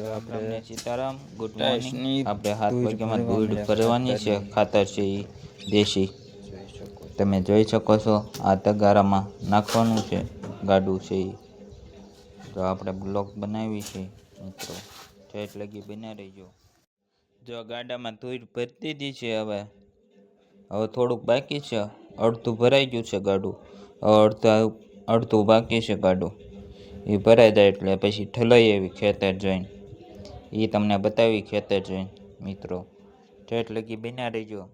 આપણે Sitaram, good morning. આપણે 7 વાગ્યામાં દૂધ ભરવાની છે, ખાતર છે એ દેશી. તમે જોઈ શકો છો, આ તગારામાં નાખવાનું છે, ગાડું છે એ. તો આપણે બ્લોક બનાવી છે મિત્રો, ઠેઠ લગી બના રહીજો. જો ગાડામાં દૂધ ભરી દીધી છે. હવે થોડુંક બાકી છે, અડધું ભરાઈ ગયું છે ગાડું, અડધું બાકી છે ગાડું. એ ભરાઈ જાય એટલે પછી ઠલાઈ એવી ખેતર જોઈને એ તમને બતાવી ખેતર જોઈને મિત્રો, ઠેઠ લગી બન્યા રહીજો.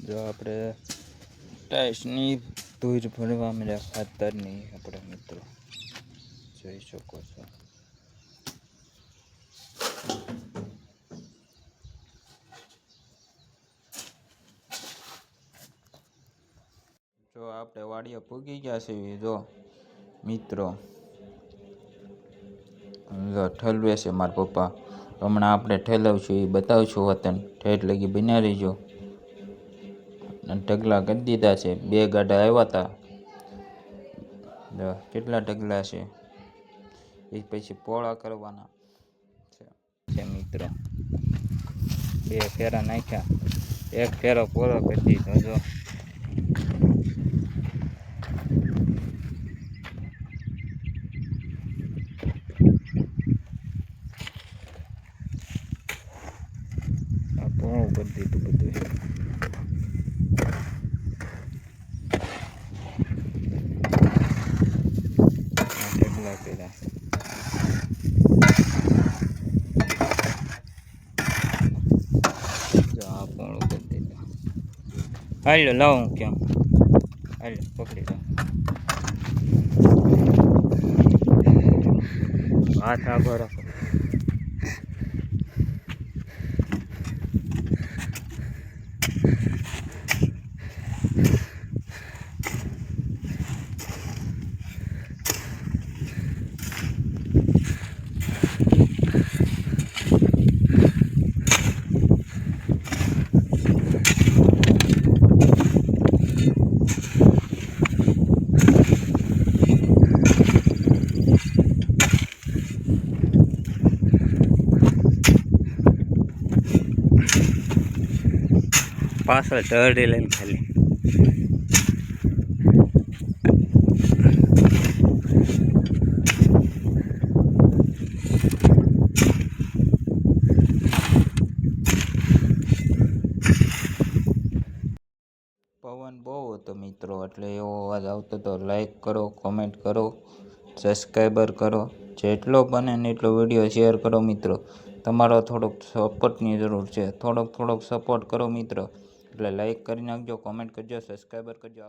જો આપણે ટાઈસની દૂર ભરવા મળ્યા ખાતરની આપણે મિત્રો જોઈ શકો છો. જો આપણે વાડીએ પૂગી ગયા છે. જો મિત્રો ઠલવે છે મારા પપ્પા, હમણાં આપણે ઠેલવશું એ બતાવશું વતન. ઠેઠ લગી બન્યા રહીજો. ઢગલા કરી દીધા છે, 2 ગાડા આવ્યા હતા. કેટલા ઢગલા છે એ પછી પોળા કરવાના છે મિત્રો. 2 ફેરા નાખ્યા, 1 ફેરો પોળો કરી દીધો. જો પોળું કરી દીધું બધું. હાલો લાવો હું કેમ, હાલો પકડી લો. હાથ આગો રાખો. પાછળ ઢળી લઈને ખાલી પવન બહુ હતો મિત્રો, એટલે એવો અવાજ આવતો હતો. લાઈક કરો, કોમેન્ટ કરો, સબસ્ક્રાઈબર કરો, જેટલો બને ને એટલો વિડીયો શેર કરો મિત્રો. તમારો થોડોક સપોર્ટની જરૂર છે, થોડોક સપોર્ટ કરો મિત્રો. એટલે લાઈક કરી નાખજો, કોમેન્ટ કરજો, સબસ્ક્રાઈબર કરજો.